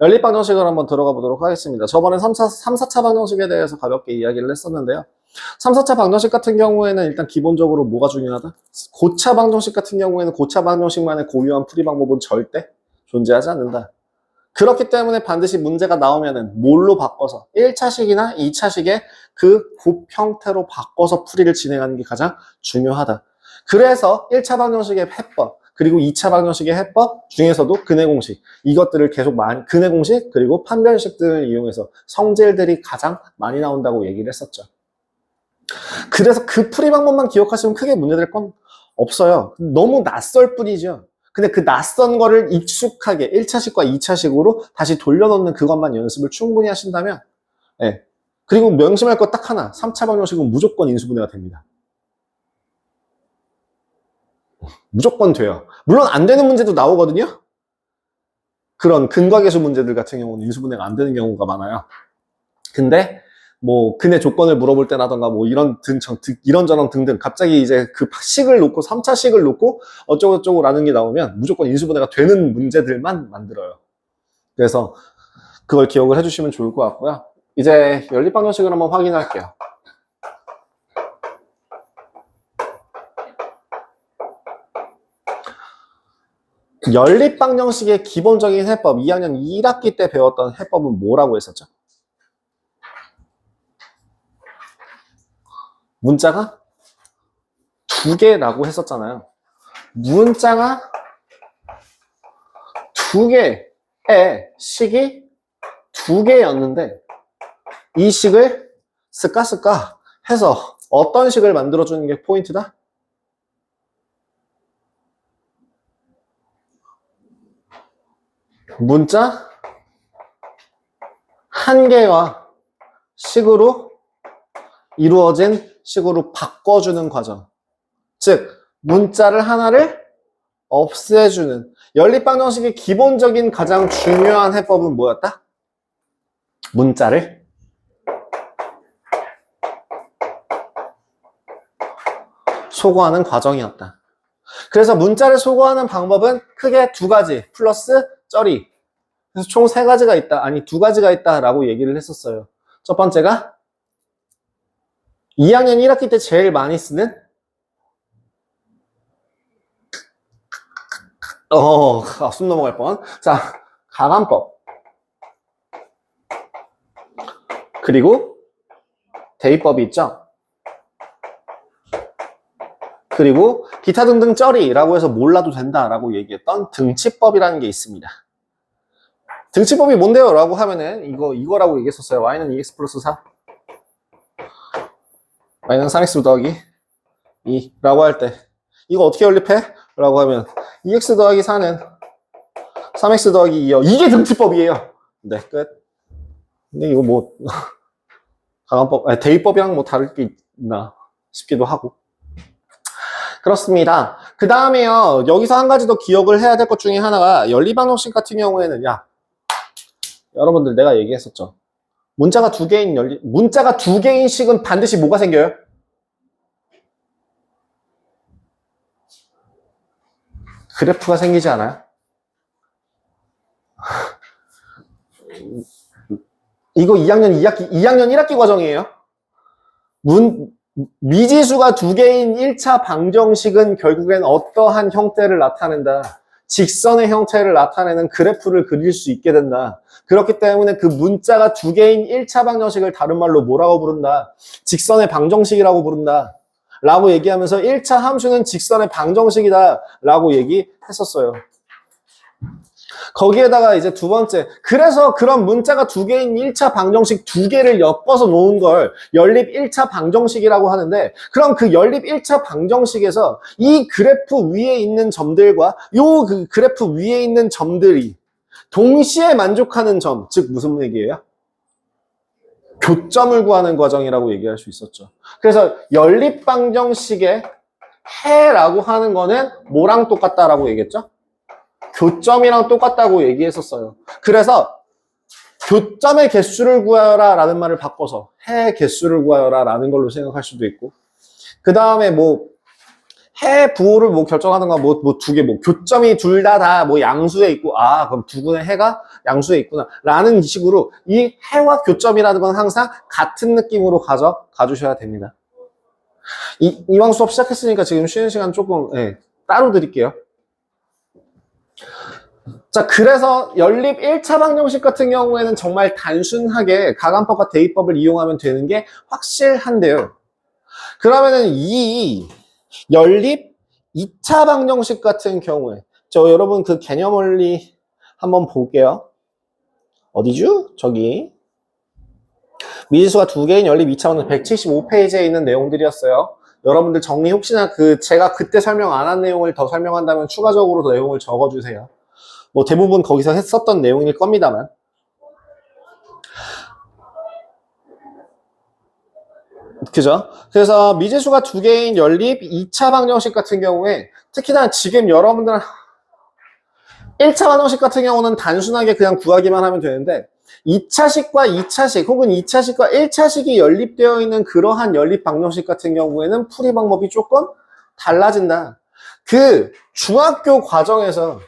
연립방정식을 한번 들어가 보도록 하겠습니다. 저번에 3, 4차 방정식에 대해서 가볍게 이야기를 했었는데요. 3, 4차 방정식 같은 경우에는 일단 기본적으로 뭐가 중요하다? 고차 방정식 같은 경우에는 고차 방정식만의 고유한 풀이 방법은 절대 존재하지 않는다. 그렇기 때문에 반드시 문제가 나오면은 뭘로 바꿔서 1차식이나 2차식의 그 곱 형태로 바꿔서 풀이를 진행하는 게 가장 중요하다. 그래서 1차 방정식의 해법 그리고 2차 방정식의 해법 중에서도 근해 공식 이것들을 계속 많이 근해 공식 그리고 판별식 등을 이용해서 성질들이 가장 많이 나온다고 얘기를 했었죠. 그래서 그 풀이 방법만 기억하시면 크게 문제될 건 없어요. 너무 낯설 뿐이죠. 근데 그 낯선 거를 익숙하게 1차식과 2차식으로 다시 돌려놓는 그것만 연습을 충분히 하신다면 네. 그리고 명심할 거 딱 하나 3차 방정식은 무조건 인수분해가 됩니다. 무조건 돼요. 물론 안 되는 문제도 나오거든요. 그런 근과계수 문제들 같은 경우는 인수분해가 안 되는 경우가 많아요. 근데 뭐 근해 조건을 물어볼 때라던가 뭐 이런저런 등등 갑자기 이제 그 식을 놓고 3차식을 놓고 어쩌고저쩌고 라는 게 나오면 무조건 인수분해가 되는 문제들만 만들어요. 그래서 그걸 기억을 해주시면 좋을 것 같고요. 이제 연립방정식을 한번 확인할게요. 연립방정식의 기본적인 해법, 2학년 1학기 때 배웠던 해법은 뭐라고 했었죠? 문자가 두 개라고 했었잖아요. 문자가 두 개의 식이 두 개였는데 이 식을 쓸까 해서 어떤 식을 만들어주는 게 포인트다? 문자 한 개와 식으로 이루어진 식으로 바꿔주는 과정. 즉 문자를 하나를 없애주는 연립방정식의 기본적인 가장 중요한 해법은 뭐였다? 문자를 소거하는 과정이었다. 그래서 문자를 소거하는 방법은 크게 두 가지 플러스 쩌리. 그래서 총 세 가지가 있다. 아니 두 가지가 있다라고 얘기를 했었어요. 첫 번째가 2학년 1학기 때 제일 많이 쓰는 숨 넘어갈 뻔. 자, 가감법. 그리고 대입법이 있죠. 그리고 기타 등등 쩌리라고 해서 몰라도 된다라고 얘기했던 등치법이라는 게 있습니다. 등치법이 뭔데요? 라고 하면은 이거라고 얘기했었어요. y는 2x 플러스 4 y는 3x 더하기 2 라고 할 때 이거 어떻게 연립해? 라고 하면 2x 더하기 4는 3x 더하기 2요. 이게 등치법이에요. 네, 끝. 근데 이거 뭐 가감법, 대입법이랑 뭐 다를 게 있나 싶기도 하고. 그렇습니다. 그 다음에요. 여기서 한 가지 더 기억을 해야 될 것 중에 하나가 연립방정식 같은 경우에는 여러분들 내가 얘기했었죠. 문자가 두 개인 식은 반드시 뭐가 생겨요? 그래프가 생기지 않아요? 이거 2학년 1학기 과정이에요. 미지수가 두 개인 1차 방정식은 결국엔 어떠한 형태를 나타낸다. 직선의 형태를 나타내는 그래프를 그릴 수 있게 된다. 그렇기 때문에 그 문자가 두 개인 1차 방정식을 다른 말로 뭐라고 부른다? 직선의 방정식이라고 부른다. 라고 얘기하면서 1차 함수는 직선의 방정식이다. 라고 얘기했었어요. 거기에다가 이제 두 번째, 그래서 그런 문자가 두 개인 1차 방정식 두 개를 엮어서 놓은 걸 연립 1차 방정식이라고 하는데, 그럼 그 연립 1차 방정식에서 이 그래프 위에 있는 점들과 그 그래프 위에 있는 점들이 동시에 만족하는 점, 즉 무슨 얘기예요? 교점을 구하는 과정이라고 얘기할 수 있었죠. 그래서 연립 방정식의 해라고 하는 거는 뭐랑 똑같다라고 얘기했죠? 교점이랑 똑같다고 얘기했었어요. 그래서 교점의 개수를 구하여라 라는 말을 바꿔서 해 개수를 구하여라 라는 걸로 생각할 수도 있고, 그 다음에 뭐 해 부호를 뭐 결정하는 거 뭐 두 개, 뭐 교점이 둘 다 뭐 양수에 있고, 아, 그럼 부근의 해가 양수에 있구나. 라는 식으로 이 해와 교점이라는 건 항상 같은 느낌으로 가주셔야 됩니다. 이왕 수업 시작했으니까 지금 쉬는 시간 조금, 따로 드릴게요. 자, 그래서 연립 1차 방정식 같은 경우에는 정말 단순하게 가간법과 대입법을 이용하면 되는 게 확실한데요. 그러면은 이 연립 2차 방정식 같은 경우에 여러분 그 개념 원리 한번 볼게요. 어디죠? 저기 미지수가 두 개인 연립 2차 방정식 175페이지에 있는 내용들이었어요. 여러분들 정리 혹시나 제가 그때 설명 안 한 내용을 더 설명한다면 추가적으로 더 내용을 적어주세요. 뭐 대부분 거기서 했었던 내용일 겁니다만. 그죠? 그래서 미지수가 두 개인 연립 2차 방정식 같은 경우에 특히나 지금 여러분들 1차 방정식 같은 경우는 단순하게 그냥 구하기만 하면 되는데 2차식과 2차식 혹은 2차식과 1차식이 연립되어 있는 그러한 연립 방정식 같은 경우에는 풀이 방법이 조금 달라진다. 그 중학교 과정에서는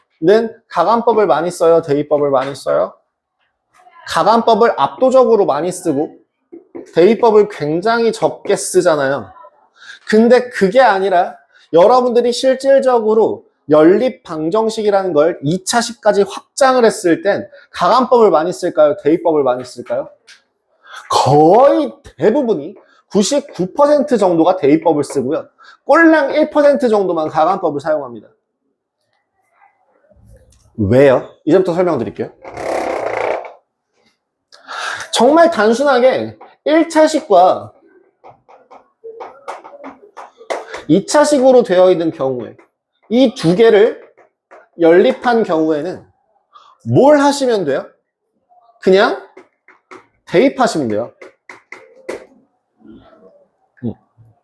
가간법을 많이 써요? 대입법을 많이 써요? 가간법을 압도적으로 많이 쓰고 대입법을 굉장히 적게 쓰잖아요. 근데 그게 아니라 여러분들이 실질적으로 연립 방정식이라는 걸 2차식까지 확장을 했을 땐 가간법을 많이 쓸까요? 대입법을 많이 쓸까요? 거의 대부분이 99% 정도가 대입법을 쓰고요. 꼴랑 1% 정도만 가간법을 사용합니다. 왜요? 이제부터 설명드릴게요. 정말 단순하게 1차식과 2차식으로 되어 있는 경우에 이 두 개를 연립한 경우에는 뭘 하시면 돼요? 그냥 대입하시면 돼요.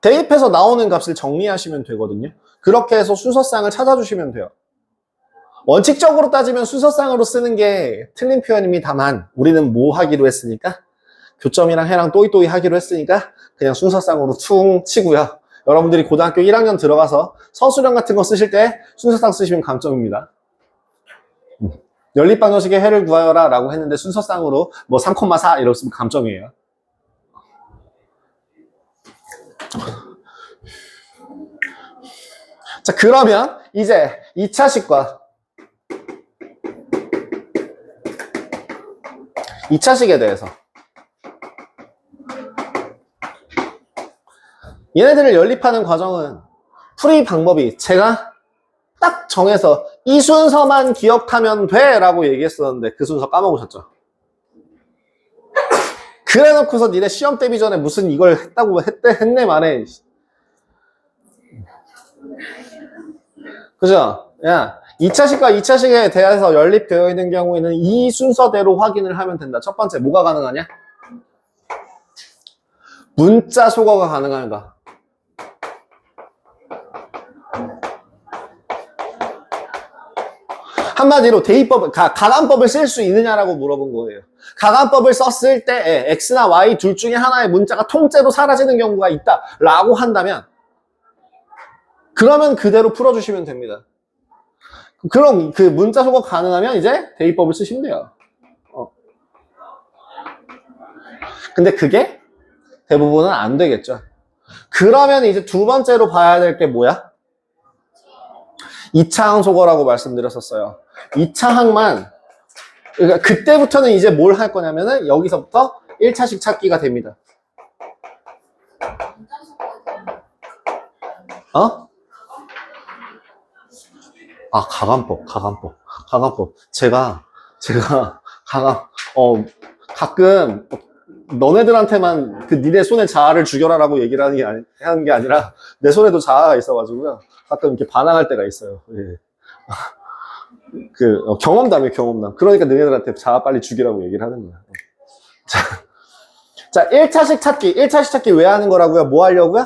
대입해서 나오는 값을 정리하시면 되거든요. 그렇게 해서 순서쌍을 찾아주시면 돼요. 원칙적으로 따지면 순서쌍으로 쓰는 게 틀린 표현입니다만 우리는 뭐 하기로 했으니까? 교점이랑 해랑 또이또이 하기로 했으니까 그냥 순서쌍으로 퉁 치고요. 여러분들이 고등학교 1학년 들어가서 서술형 같은 거 쓰실 때 순서쌍 쓰시면 감점입니다. 연립방정식의 해를 구하여라 라고 했는데 순서쌍으로 뭐 3,4 이랬으면 감점이에요. 자, 그러면 이제 2차식과 2차식에 대해서 얘네들을 연립하는 과정은 풀이 방법이 제가 딱 정해서 이 순서만 기억하면 돼 라고 얘기했었는데 그 순서 까먹으셨죠? 그래 놓고서 니네 시험 대비 전에 무슨 이걸 했다고 했네 말해. 그죠? 야, 2차식과 2차식에 대해서 연립되어 있는 경우에는 이 순서대로 확인을 하면 된다. 첫 번째, 뭐가 가능하냐? 문자 소거가 가능한가? 한마디로 대입법, 가간법을 쓸 수 있느냐라고 물어본 거예요. 가간법을 썼을 때 X나 Y 둘 중에 하나의 문자가 통째로 사라지는 경우가 있다라고 한다면 그러면 그대로 풀어주시면 됩니다. 그럼 그 문자 소거 가능하면 이제 대입법을 쓰시면 돼요. 근데 그게 대부분은 안 되겠죠. 그러면 이제 두 번째로 봐야 될 게 뭐야? 2차항 소거라고 말씀드렸었어요. 2차항만, 그러니까 그때부터는 이제 뭘 할 거냐면은 여기서부터 1차식 찾기가 됩니다. 가간법. 제가, 가끔, 너네들한테만 니네 손에 자아를 죽여라라고 얘기를 하는 게 아니라, 내 손에도 자아가 있어가지고요. 가끔 이렇게 반항할 때가 있어요. 예. 경험담이에요, 경험담. 그러니까 너네들한테 자아 빨리 죽이라고 얘기를 하는 거야. 자, 1차식 찾기 왜 하는 거라고요? 뭐 하려고요?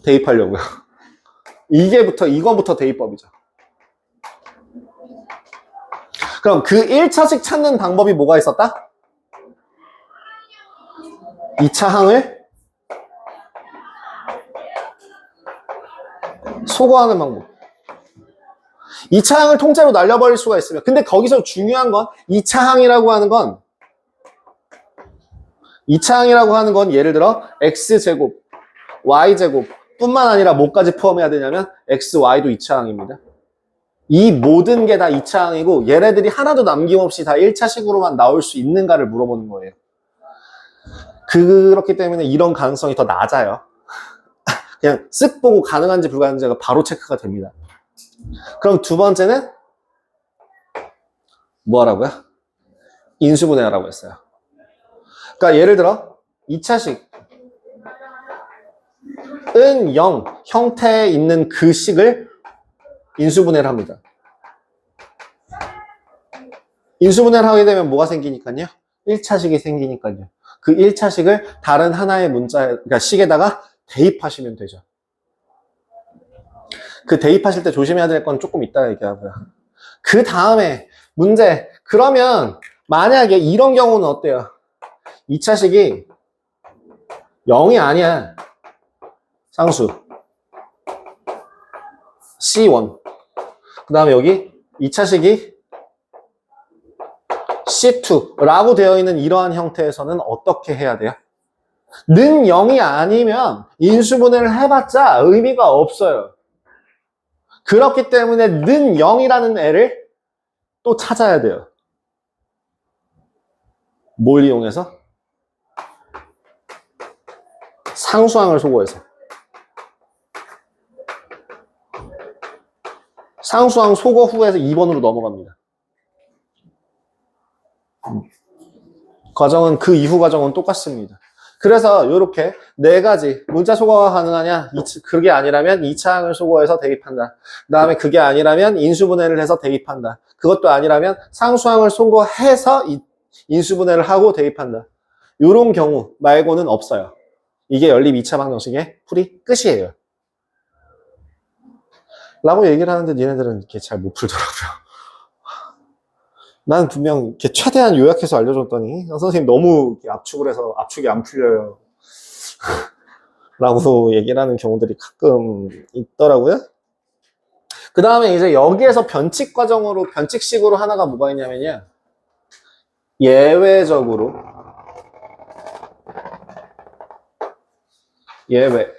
대입하려고요. 이거부터 대입법이죠. 그럼 그 1차식 찾는 방법이 뭐가 있었다? 2차항을 소거하는 방법. 2차 항을 통째로 날려버릴 수가 있으면. 근데 거기서 중요한 건 2차 항이라고 하는 건 2차 항이라고 하는 건 예를 들어 x제곱, y제곱 뿐만 아니라 뭐까지 포함해야 되냐면 x, y도 2차 항입니다. 이 모든 게 다 2차 항이고 얘네들이 하나도 남김없이 다 1차식으로만 나올 수 있는가를 물어보는 거예요. 그렇기 때문에 이런 가능성이 더 낮아요. 그냥 쓱 보고 가능한지 불가능한지가 바로 체크가 됩니다. 그럼 두 번째는 뭐 하라고요? 인수분해하라고 했어요. 그러니까 예를 들어 2차식 은 0 형태에 있는 그 식을 인수분해를 합니다. 인수분해를 하게 되면 뭐가 생기니까요? 1차식이 생기니까요. 그 1차식을 다른 하나의 문자, 그러니까 식에다가 대입하시면 되죠. 그 대입하실 때 조심해야 될 건 조금 이따가 얘기하고요. 그 다음에 문제. 그러면 만약에 이런 경우는 어때요? 2차식이 0이 아니야. 상수 C1. 그 다음에 여기 2차식이 C2라고 되어 있는 이러한 형태에서는 어떻게 해야 돼요? 는 0이 아니면 인수분해를 해봤자 의미가 없어요. 그렇기 때문에 는 0이라는 애를 또 찾아야 돼요. 뭘 이용해서? 상수항을 소거해서. 상수항 소거 후에서 2번으로 넘어갑니다. 과정은 그 이후 과정은 똑같습니다. 그래서 이렇게 네 가지 문자 소거가 가능하냐? 그게 아니라면 2차항을 소거해서 대입한다. 그 다음에 그게 아니라면 인수분해를 해서 대입한다. 그것도 아니라면 상수항을 소거해서 인수분해를 하고 대입한다. 이런 경우 말고는 없어요. 이게 연립 2차 방정식의 풀이 끝이에요. 라고 얘기를 하는데 니네들은 이렇게 잘 못 풀더라고요. 난 분명 이렇게 최대한 요약해서 알려줬더니 선생님 너무 압축을 해서 압축이 안 풀려요. 라고 얘기를 하는 경우들이 가끔 있더라고요. 그 다음에 이제 여기에서 변칙 과정으로, 변칙식으로 하나가 뭐가 있냐면요. 예외적으로, 예외.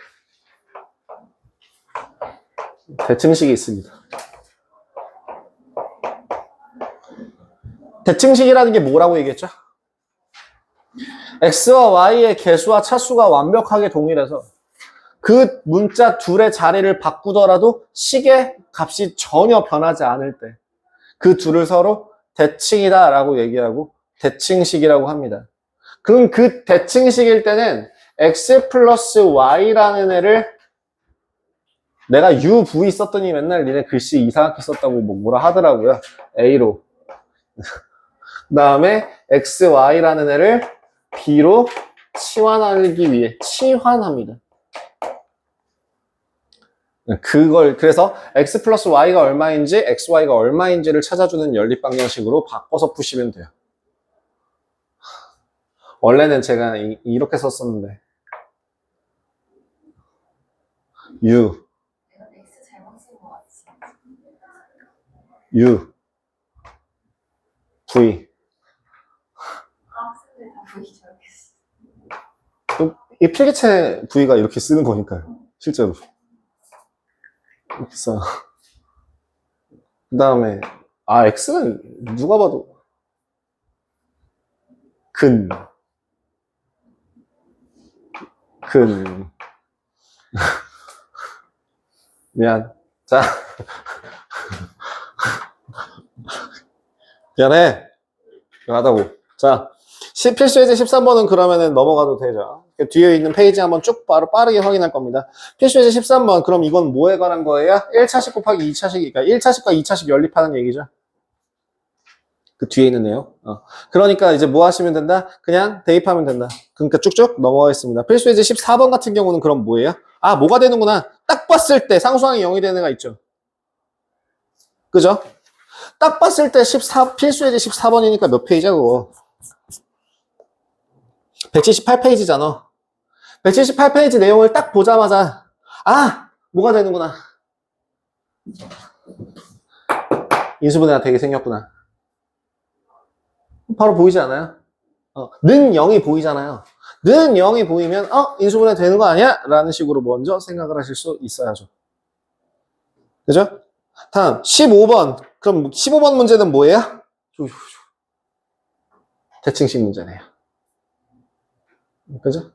대칭식이 있습니다. 대칭식이라는 게 뭐라고 얘기했죠? x와 y의 개수와 차수가 완벽하게 동일해서 그 문자 둘의 자리를 바꾸더라도 식의 값이 전혀 변하지 않을 때 그 둘을 서로 대칭이다 라고 얘기하고 대칭식이라고 합니다. 그럼 그 대칭식일 때는 x 플러스 y라는 애를 내가 uv 썼더니 맨날 니네 글씨 이상하게 썼다고 뭐라 하더라고요. a로. 그 다음에 xy라는 애를 b로 치환하기 위해 치환합니다. 그래서 x 플러스 y가 얼마인지 xy가 얼마인지를 찾아주는 연립 방정식으로 바꿔서 푸시면 돼요. 원래는 제가 이렇게 썼었는데 u v 이 필기체 v가 이렇게 쓰는 거니까요. 실제로. 그래서 그 다음에 x는 누가 봐도 근 미안. 자 미안하다고. 자 필수 예제 13번은 그러면은 넘어가도 되죠. 뒤에 있는 페이지 한번 쭉 바로 빠르게 확인할 겁니다. 필수 예제 13번, 그럼 이건 뭐에 관한 거예요? 1차식 곱하기 2차식, 그러니까 1차식과 2차식 연립하는 얘기죠. 그 뒤에 있는 내용. 그러니까 이제 뭐 하시면 된다? 그냥 대입하면 된다. 그러니까 쭉쭉 넘어가겠습니다. 필수 예제 14번 같은 경우는 그럼 뭐예요? 뭐가 되는구나. 딱 봤을 때 상수항이 0이 되는 애가 있죠. 그죠? 딱 봤을 때 필수 예제 14번이니까 몇 페이지야 그거? 178페이지잖아. 178페이지 내용을 딱 보자마자 뭐가 되는구나. 인수분해가 되게 생겼구나. 바로 보이지 않아요? 는 0이 보이잖아요. 는 0이 보이면 인수분해 되는 거 아니야? 라는 식으로 먼저 생각을 하실 수 있어야죠. 그죠? 다음 15번. 그럼 15번 문제는 뭐예요? 대칭식 문제네요. 그죠?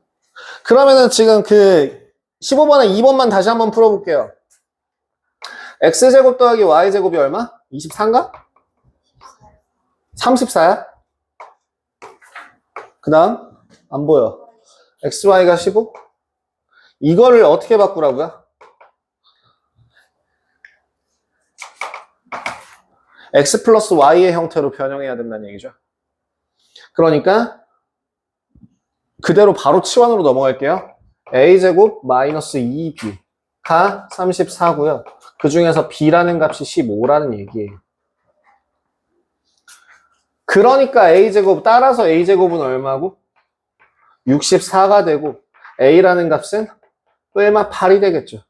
그러면은 지금 그 15번에 2번만 다시 한번 풀어볼게요. x제곱 더하기 y제곱이 얼마? 24인가? 34야? 그 다음 안 보여. xy가 15? 이거를 어떻게 바꾸라고요? x 플러스 y의 형태로 변형해야 된다는 얘기죠. 그러니까 그대로 바로 치환으로 넘어갈게요. a제곱 마이너스 2b가 34고요. 그 중에서 b라는 값이 15라는 얘기예요. 그러니까 a제곱 따라서 a제곱은 얼마고? 64가 되고 a라는 값은 얼마 8이 되겠죠.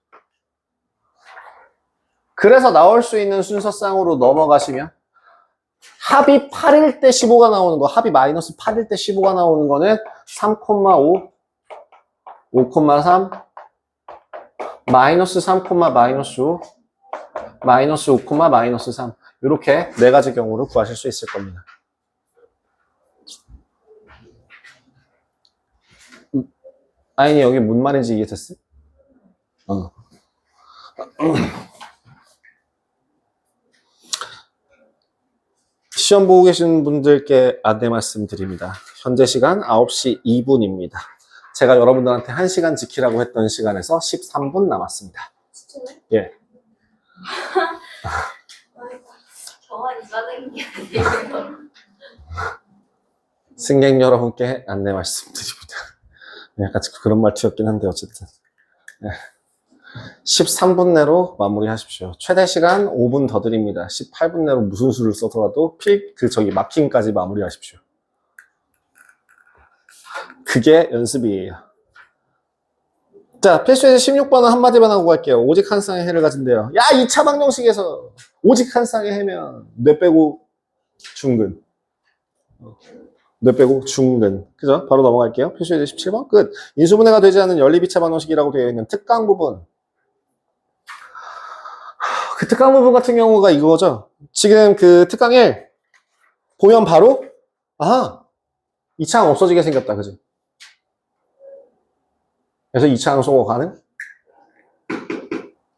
그래서 나올 수 있는 순서상으로 넘어가시면 합이 8일 때 15가 나오는 거, 합이 마이너스 8일 때 15가 나오는 거는 3,5, 5,3, 마이너스 3, 마이너스 5, 마이너스 5, 마이너스 3 이렇게 네 가지 경우를 구하실 수 있을 겁니다. 아니 여기 뭔 말인지 이해됐어? 시험 보고 계신 분들께 안내 말씀드립니다. 현재 시간 9시 2분입니다. 제가 여러분들한테 1시간 지키라고 했던 시간에서 13분 남았습니다. 진짜요? 예. 정환이 짜증이 아니에요. 승객 여러분께 안내 말씀드립니다. 약간 그런 말투였긴 한데 어쨌든 13분 내로 마무리하십시오. 최대 시간 5분 더 드립니다. 18분 내로 무슨 수를 써서라도 마킹까지 마무리하십시오. 그게 연습이에요. 자, 필수에서 16번은 한마디만 하고 갈게요. 오직 한 쌍의 해를 가진대요. 야, 2차 방정식에서 오직 한 쌍의 해면 뇌 빼고 중근. 뇌 빼고 중근. 그죠? 바로 넘어갈게요. 필수에서 17번 끝. 인수분해가 되지 않은 연립 2차 방정식이라고 되어 있는 특강 부분. 그 특강 부분 같은 경우가 이거죠. 지금 그 특강 1 보면 바로 2차항 없어지게 생겼다. 그지? 그래서 2차항 소거 가능?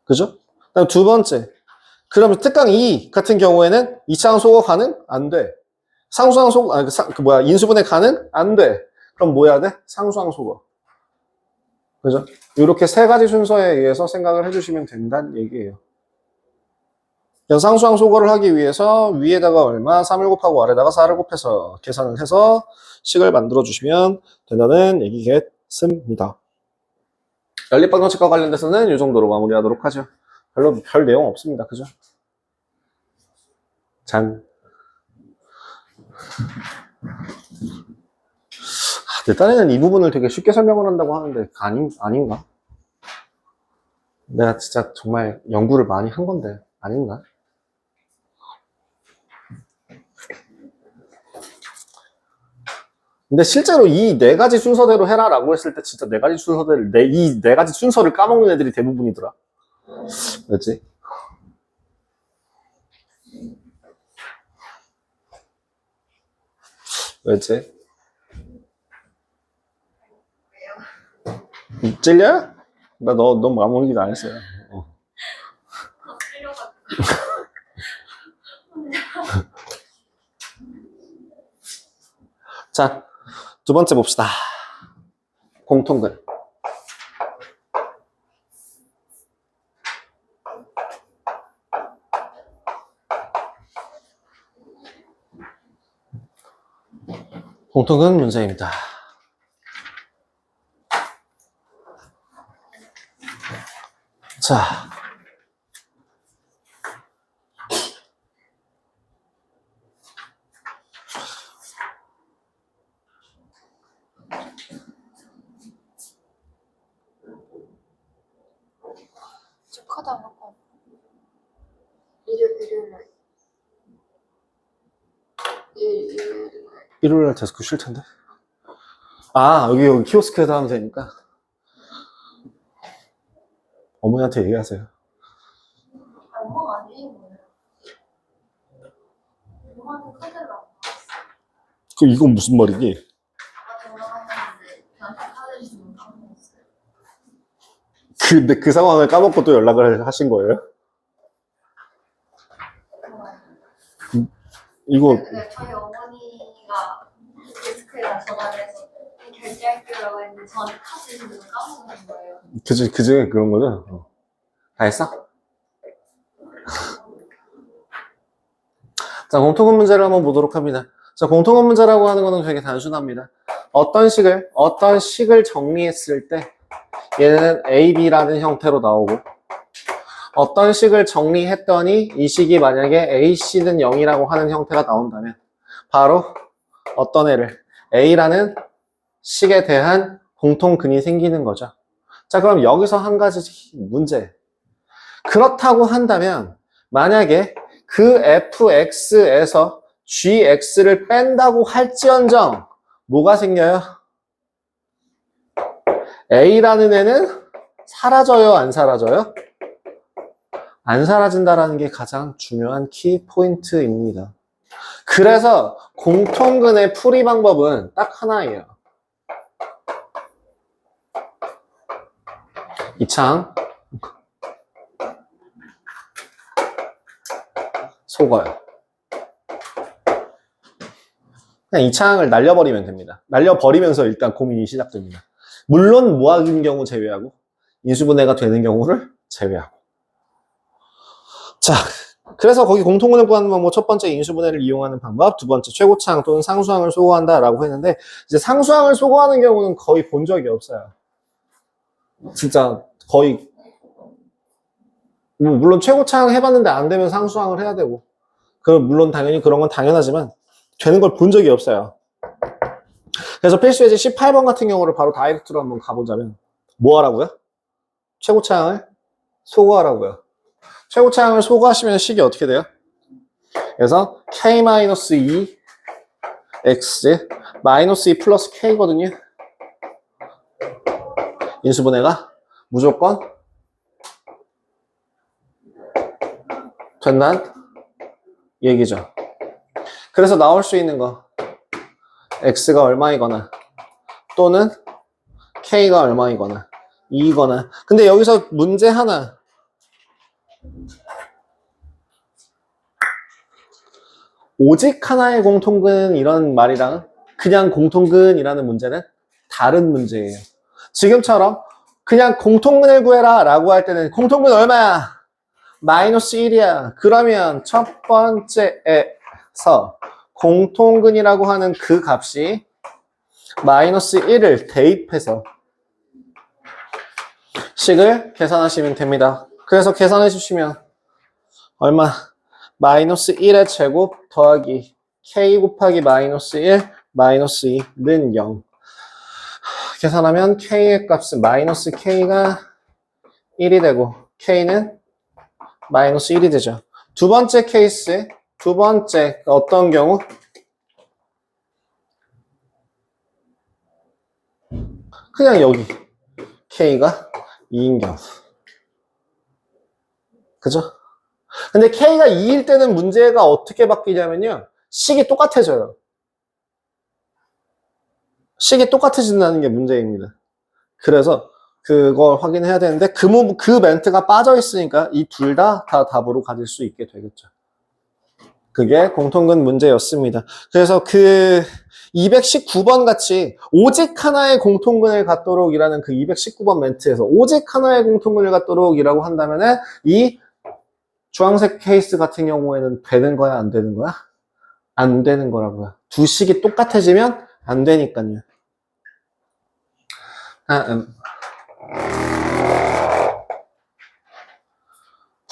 그죠? 그다음 두 번째. 그러면 특강 2 같은 경우에는 2차항 소거 가능? 안 돼. 상수항 소거, 인수분해 가능? 안 돼. 그럼 뭐 해야 돼? 상수항 소거. 그죠? 이렇게 세 가지 순서에 의해서 생각을 해주시면 된다는 얘기예요. 상수항 소거를 하기 위해서 위에다가 얼마, 3을 곱하고 아래다가 4를 곱해서 계산을 해서 식을 만들어 주시면 된다는 얘기겠습니다. 연립방정식과 관련돼서는 이 정도로 마무리하도록 하죠. 별 내용 없습니다. 그죠? 내 딴에는 이 부분을 되게 쉽게 설명을 한다고 하는데 아닌가? 내가 진짜 정말 연구를 많이 한 건데 아닌가? 근데 실제로 이 네 가지 순서대로 해라라고 했을 때 진짜 네 가지 순서대로 이 네 가지 순서를 까먹는 애들이 대부분이더라. 왜지? 왜지? 찔려? 나 너 마무리도 안 했어요. 자, 두 번째 봅시다. 공통근. 공통근 문제입니다. 자, 축하다 한 거. 일요일 날 데스크 쉴 텐데. 아, 여기 키오스크에서 하면 되니까. 어머니한테 얘기하세요. 엄마가 안 주신 거예요? 엄마한테 카드를 안 받았어요. 이건 무슨 말이니? 아까 전화하셨는데 저한테 카드 주면 까먹었어요. 근데 그 상황을 까먹고 또 연락을 하신 거예요? 이거, 근데 저희 어머니가 데스크에다 전화를 해서 결제할게요라고 했는데 저한테 카드 주면 까먹은 거예요. 그중에 그런 거죠? 다 했어? 자, 공통분 문제를 한번 보도록 합니다. 자, 공통분 문제라고 하는 거는 되게 단순합니다. 어떤 식을 정리했을 때 얘는 A, B라는 형태로 나오고 어떤 식을 정리했더니 이 식이 만약에 A, C는 0이라고 하는 형태가 나온다면 바로 어떤 애를 A라는 식에 대한 공통근이 생기는 거죠. 자, 그럼 여기서 한 가지 문제. 그렇다고 한다면 만약에 그 fx에서 gx를 뺀다고 할지언정 뭐가 생겨요? A라는 애는 사라져요, 안 사라져요? 안 사라진다라는 게 가장 중요한 키 포인트입니다. 그래서 공통근의 풀이 방법은 딱 하나예요. 이 창 속어요. 그냥 이 창을 날려버리면 됩니다. 날려버리면서 일단 고민이 시작됩니다. 물론 무학인 경우 제외하고 인수분해가 되는 경우를 제외하고. 자, 그래서 거기 공통분해 구하는 방법 첫 번째 인수분해를 이용하는 방법, 두 번째 최고차항 또는 상수항을 소거한다라고 했는데 이제 상수항을 소거하는 경우는 거의 본 적이 없어요. 진짜 거의 물론 최고차항 해봤는데 안 되면 상수항을 해야 되고 물론 당연히 그런 건 당연하지만 되는 걸 본 적이 없어요. 그래서 필수예제 18번 같은 경우를 바로 다이렉트로 한번 가보자면 뭐 하라고요? 최고차항을 소거하라고요. 최고차항을 소거하시면 식이 어떻게 돼요? 그래서 k-2 x -2 플러스 k거든요. 인수분해가 무조건 된다는 얘기죠. 그래서 나올 수 있는 거 x가 얼마이거나 또는 k가 얼마이거나 2이거나 근데 여기서 문제 하나 오직 하나의 공통근 이런 말이랑 그냥 공통근이라는 문제는 다른 문제예요. 지금처럼 그냥 공통근을 구해라 라고 할 때는 공통근 얼마야? -1이야. 그러면 첫 번째에서 공통근이라고 하는 그 값이 -1을 대입해서 식을 계산하시면 됩니다. 그래서 계산해 주시면 얼마? -1의 제곱 더하기 k 곱하기 -1 -2는 0. 계산하면 k의 값은 -k가 1이 되고 k는 -1이 되죠. 두 번째 케이스, 두 번째 어떤 경우? 그냥 여기 k가 2인 경우. 그죠? 근데 k가 2일 때는 문제가 어떻게 바뀌냐면요. 식이 똑같아져요. 식이 똑같아진다는 게 문제입니다. 그래서 그걸 확인해야 되는데 그 멘트가 빠져 있으니까 이 둘 다 답으로 가질 수 있게 되겠죠. 그게 공통근 문제였습니다. 그래서 그 219번 같이 오직 하나의 공통근을 갖도록 이라는 그 219번 멘트에서 오직 하나의 공통근을 갖도록 이라고 한다면은 이 주황색 케이스 같은 경우에는 되는 거야, 안 되는 거야? 안 되는 거라고요. 두 식이 똑같아지면 안 되니까요.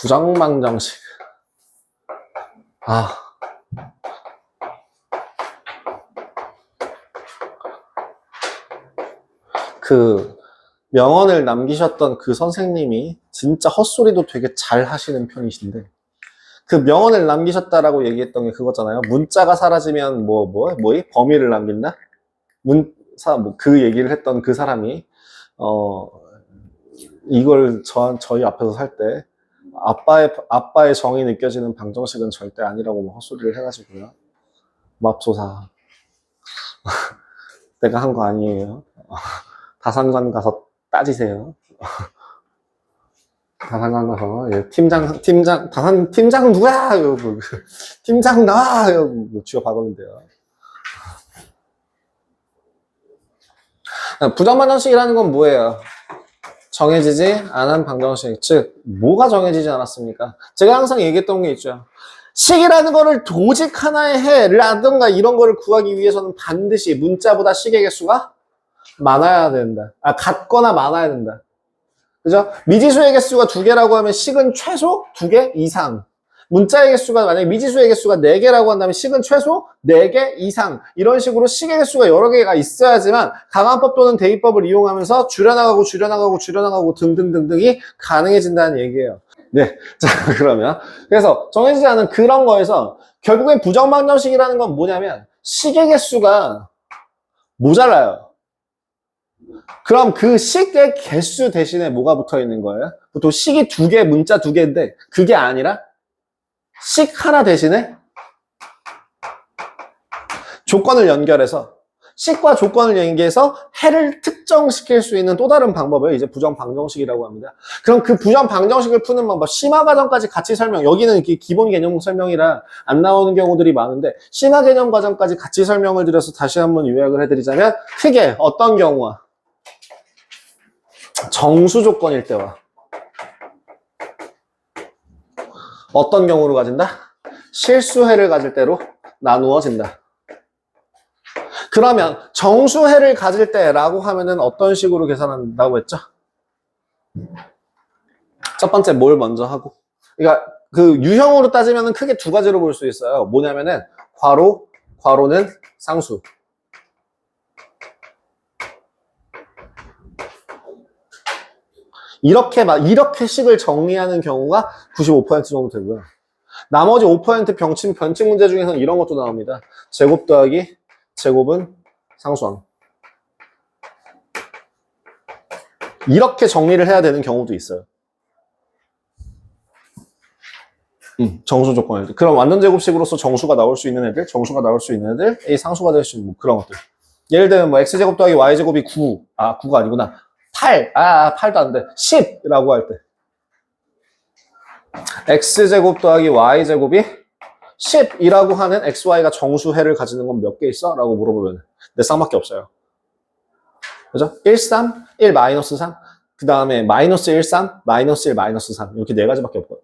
부정방정식. 그 명언을 남기셨던 그 선생님이 진짜 헛소리도 되게 잘 하시는 편이신데 그 명언을 남기셨다라고 얘기했던 게 그거잖아요. 문자가 사라지면 뭐이 범위를 남긴다? 그 얘기를 했던 그 사람이, 이걸 저희 앞에서 살 때, 아빠의 정이 느껴지는 방정식은 절대 아니라고 뭐 헛소리를 해가지고요. 맙소사. 내가 한 거 아니에요. 다산관 가서 따지세요. 다산관 가서, 예, 팀장 누구야? 팀장 나와! 쥐어 박으면 돼요. 부정방정식이라는 건 뭐예요? 정해지지 않은 방정식. 즉, 뭐가 정해지지 않았습니까? 제가 항상 얘기했던 게 있죠. 식이라는 거를 오직 하나의 해라든가 이런 거를 구하기 위해서는 반드시 문자보다 식의 개수가 많아야 된다. 같거나 많아야 된다. 그죠? 미지수의 개수가 2개라고 하면 식은 최소 2개 이상. 문자의 개수가 만약에 미지수의 개수가 4개라고 한다면 식은 최소 4개 이상. 이런 식으로 식의 개수가 여러 개가 있어야지만 강화법 또는 대입법을 이용하면서 줄여나가고 등등등등이 가능해진다는 얘기예요. 네. 자, 그러면. 그래서 정해지지 않은 그런 거에서 결국엔 부정방정식이라는 건 뭐냐면 식의 개수가 모자라요. 그럼 그 식의 개수 대신에 뭐가 붙어 있는 거예요? 보통 식이 2개, 문자 2개인데 그게 아니라 식 하나 대신에 조건을 연결해서 식과 조건을 연계해서 해를 특정시킬 수 있는 또 다른 방법을 이제 부정방정식이라고 합니다. 그럼 그 부정방정식을 푸는 방법, 심화 과정까지 같이 설명, 여기는 기본 개념 설명이라 안 나오는 경우들이 많은데 심화 개념 과정까지 같이 설명을 드려서 다시 한번 요약을 해드리자면 크게 어떤 경우와 정수 조건일 때와 어떤 경우로 가진다? 실수해를 가질 때로 나누어진다. 그러면 정수해를 가질 때라고 하면은 어떤 식으로 계산한다고 했죠? 첫 번째 뭘 먼저 하고, 그러니까 그 유형으로 따지면은 크게 2가지로 볼 수 있어요. 뭐냐면은 괄호는 상수. 이렇게 식을 정리하는 경우가 95% 정도 되고요. 나머지 5% 변칙 문제 중에서는 이런 것도 나옵니다. 제곱 더하기 제곱은 상수항. 이렇게 정리를 해야 되는 경우도 있어요. 정수 조건일 때. 그럼 완전 제곱식으로서 정수가 나올 수 있는 애들, 이 상수가 될 수 있는 뭐 그런 것들. 예를 들면 뭐 x제곱 더하기 y제곱이 9. 9가 아니구나. 8. 8도 안 돼. 10이라고 할 때. x제곱 더하기 y제곱이 10이라고 하는 xy가 정수해를 가지는 건 몇 개 있어? 라고 물어보면 내 쌍밖에 없어요. 그죠? 1, 3, 1, 마이너스 3, 그 다음에 마이너스 1, 3, 마이너스 1, 마이너스 3 이렇게 4가지밖에 없고요.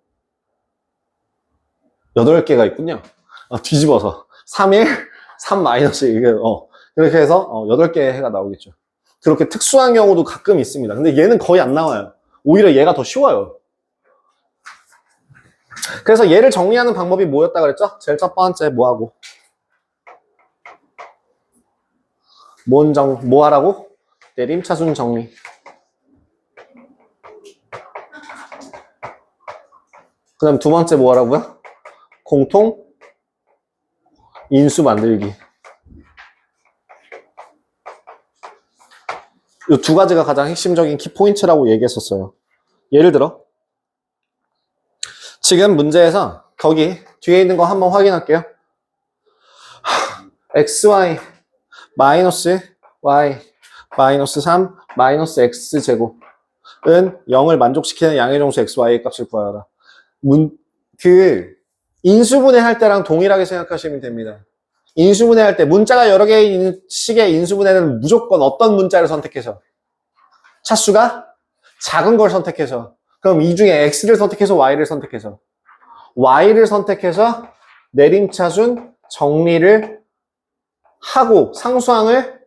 8개가 있군요. 뒤집어서 3, 1, 3, 마이너스 1 이렇게 해서 8개의 해가 나오겠죠. 그렇게 특수한 경우도 가끔 있습니다. 근데 얘는 거의 안 나와요. 오히려 얘가 더 쉬워요. 그래서 얘를 정리하는 방법이 뭐였다 그랬죠? 제일 첫 번째 뭐하고? 뭐 하라고? 내림차순 정리. 그 다음 두 번째 뭐 하라고요? 공통 인수 만들기. 이 2가지가 가장 핵심적인 키포인트라고 얘기했었어요. 예를 들어 지금 문제에서 거기 뒤에 있는 거 한번 확인할게요. xy 마이너스 y 마이너스 3 마이너스 x제곱은 0을 만족시키는 양의 정수 xy의 값을 구하여라. 인수분해 할 때랑 동일하게 생각하시면 됩니다. 인수분해 할 때 문자가 여러 개의 식의 인수분해는 무조건 어떤 문자를 선택해서 차수가 작은 걸 선택해서 그럼 이 중에 x를 선택해서 y를 선택해서 내림차순 정리를 하고 상수항을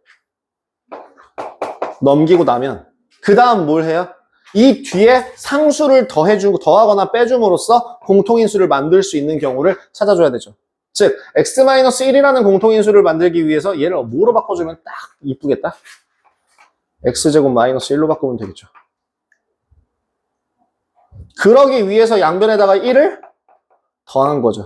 넘기고 나면 그 다음 뭘 해요? 이 뒤에 상수를 더하거나 빼줌으로써 공통인수를 만들 수 있는 경우를 찾아줘야 되죠. 즉 x-1이라는 공통인수를 만들기 위해서 얘를 뭐로 바꿔주면 딱 이쁘겠다? x제곱 마이너스 1로 바꾸면 되겠죠. 그러기 위해서 양변에다가 1을 더한 거죠.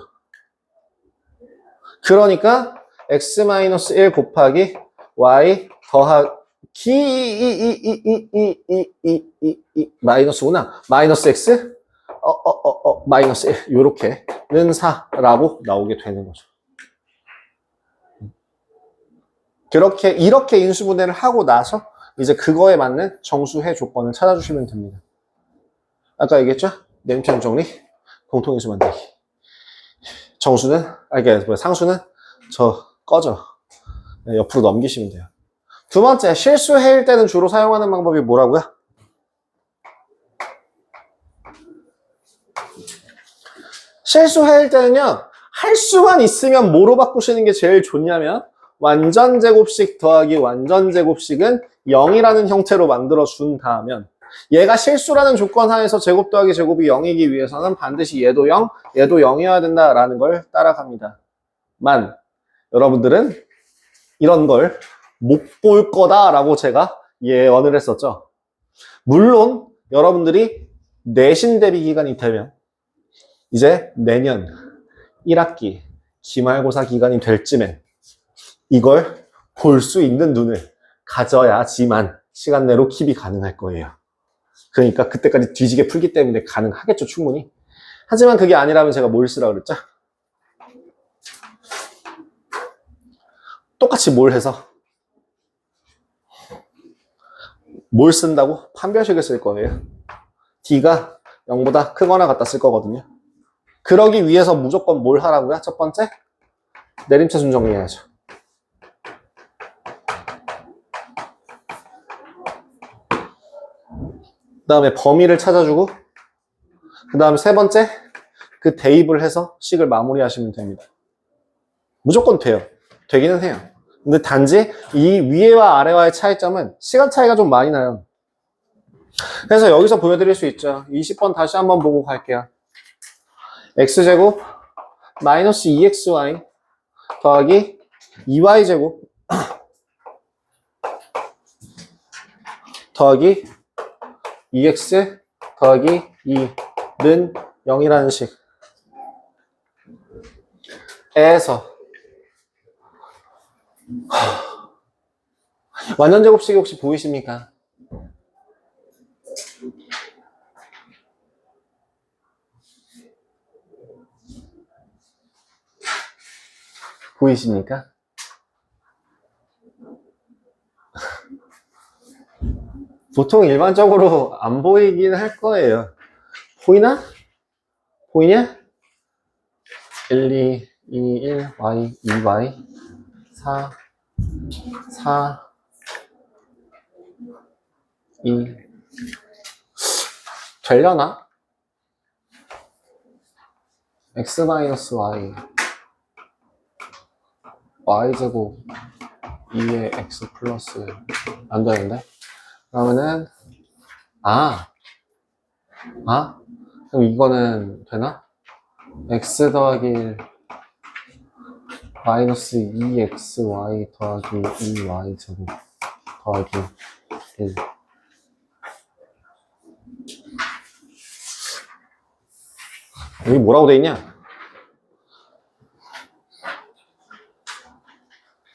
그러니까 x-1 곱하기 y 더하기 마이너스구나. 마이너스 x 마이너스 1 요렇게는 4라고 나오게 되는 거죠. 이렇게 인수분해를 하고 나서 이제 그거에 맞는 정수해 조건을 찾아주시면 됩니다. 아까 얘기했죠? 네임펜 정리, 공통인수 만들기. 정수는, 상수는 꺼져. 네, 옆으로 넘기시면 돼요. 두 번째, 실수해일 때는 주로 사용하는 방법이 뭐라고요? 실수해일 때는요, 할 수만 있으면 뭐로 바꾸시는 게 제일 좋냐면, 완전 제곱식 더하기 완전 제곱식은 0이라는 형태로 만들어 준 다음에 얘가 실수라는 조건 하에서 제곱 더하기 제곱이 0이기 위해서는 반드시 얘도 0, 얘도 0이어야 된다라는 걸 따라갑니다. 여러분들은 이런 걸 못 볼 거다라고 제가 예언을 했었죠. 물론 여러분들이 내신 대비 기간이 되면 이제 내년 1학기 기말고사 기간이 될 쯤에 이걸 볼 수 있는 눈을 가져야지만 시간 내로 킵이 가능할 거예요. 그러니까 그때까지 뒤지게 풀기 때문에 가능하겠죠, 충분히. 하지만 그게 아니라면 제가 뭘 쓰라 그랬죠? 똑같이 뭘 해서 뭘 쓴다고? 판별식을 쓸 거예요. D가 0보다 크거나 같다 쓸 거거든요. 그러기 위해서 무조건 뭘 하라고요? 첫 번째, 내림차순 정리해야죠. 그 다음에 범위를 찾아주고, 그 다음에 세 번째, 그 대입을 해서 식을 마무리하시면 됩니다. 무조건 돼요. 되기는 해요. 근데 단지 이 위에와 아래와의 차이점은 시간 차이가 좀 많이 나요. 그래서 여기서 보여드릴 수 있죠. 20번 다시 한번 보고 갈게요. x제곱 마이너스 2xy 더하기 2y제곱 더하기 2x 더하기 2는 0이라는 식에서 완전 제곱식이 혹시 보이십니까? 보이십니까? 보통 일반적으로 안 보이긴 할 거예요. 보이나? 보이냐? 1, 2, 2, 1, y, 2y, 4, 4, 2. 되려나? x-y, y제곱 2의 x 플러스 안 되는데? 그러면은 그럼 이거는 되나? x 더하기 1 마이너스 2xy 더하기 2y 제곱 더하기 1 여기 뭐라고 돼 있냐?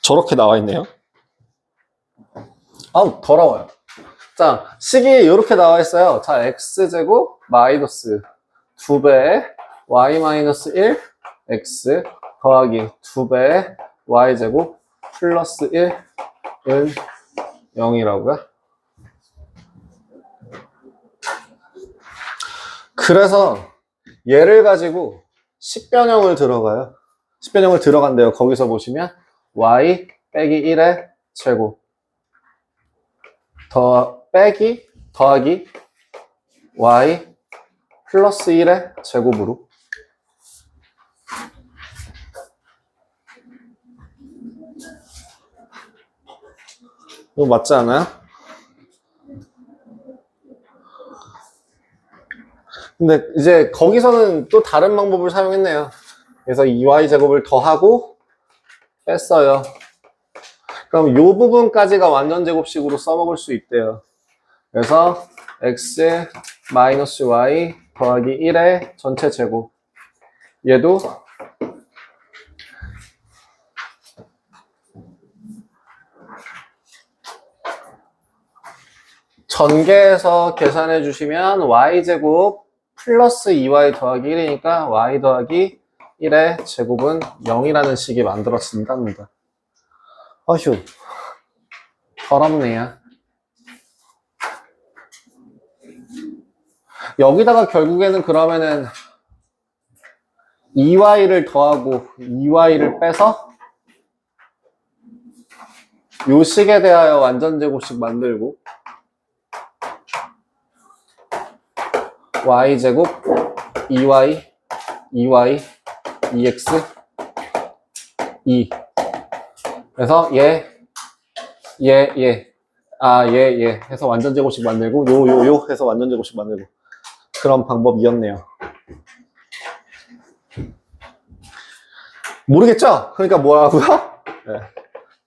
저렇게 나와 있네요. 아우 더러워요. 자, 식이 이렇게 나와 있어요. 자, x제곱 마이너스 2배의 y 마이너스 1 x 더하기 2배의 y제곱 플러스 1은 0이라고요. 그래서 얘를 가지고 식변형을 들어가요. 식변형을 들어간대요. 거기서 보시면 y 빼기 1의 제곱 더하기 y 플러스 1의 제곱으로 이거 맞지 않아요? 근데 이제 거기서는 또 다른 방법을 사용했네요. 그래서 2y 제곱을 더하고 뺐어요. 그럼 이 부분까지가 완전 제곱식으로 써먹을 수 있대요. 그래서 x 마이너스 y 더하기 1의 전체 제곱 얘도 전개해서 계산해 주시면 y제곱 플러스 2y 더하기 1이니까 y 더하기 1의 제곱은 0이라는 식이 만들어진답니다. 어휴, 더럽네요. 여기다가 결국에는 그러면은 2y를 더하고 2y를 빼서 요 식에 대하여 완전제곱식 만들고 y제곱 2y 2y 2x 2 그래서 얘 해서 완전제곱식 만들고 요 해서 완전제곱식 만들고 그런 방법이었네요. 모르겠죠? 그러니까 뭐라고요? 네.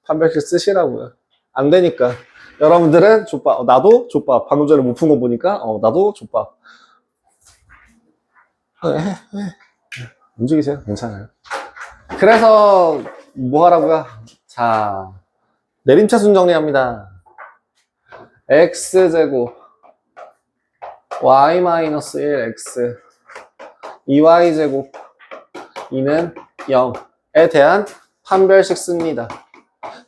판별식 쓰시라고요. 안 되니까. 여러분들은 족밥, 나도 족밥. 방금 전에 못 푼 거 보니까, 나도 족밥. 움직이세요. 괜찮아요. 그래서, 뭐 하라고요? 자, 내림차순 정리합니다. x제곱, y-1, x, 2y제곱, 2는 0에 대한 판별식 씁니다.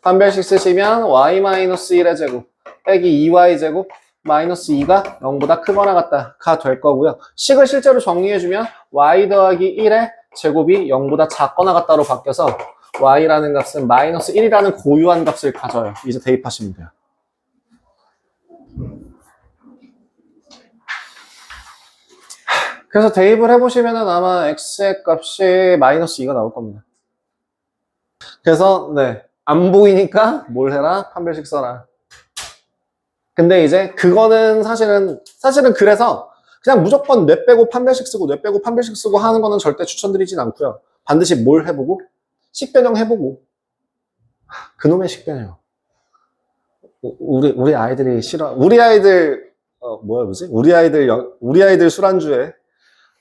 판별식 쓰시면 y-1의 제곱 빼기 2y제곱 마이너스 2가 0보다 크거나 같다가 될 거고요. 식을 실제로 정리해주면 y 더하기 1의 제곱이 0보다 작거나 같다로 바뀌어서 y라는 값은 마이너스 1이라는 고유한 값을 가져요. 이제 대입하시면 돼요. 그래서 대입을 해보시면은 아마 x의 값이 마이너스 2가 나올 겁니다. 그래서 안 보이니까 뭘 해라? 판별식 써라. 근데 이제 그거는 사실은 그래서 그냥 무조건 뇌 빼고 판별식 쓰고 뇌 빼고 판별식 쓰고 하는 거는 절대 추천드리진 않고요. 반드시 뭘 해보고 식변형 해보고 그놈의 식변형. 우리 아이들이 싫어. 우리 아이들 우리 아이들 술안주에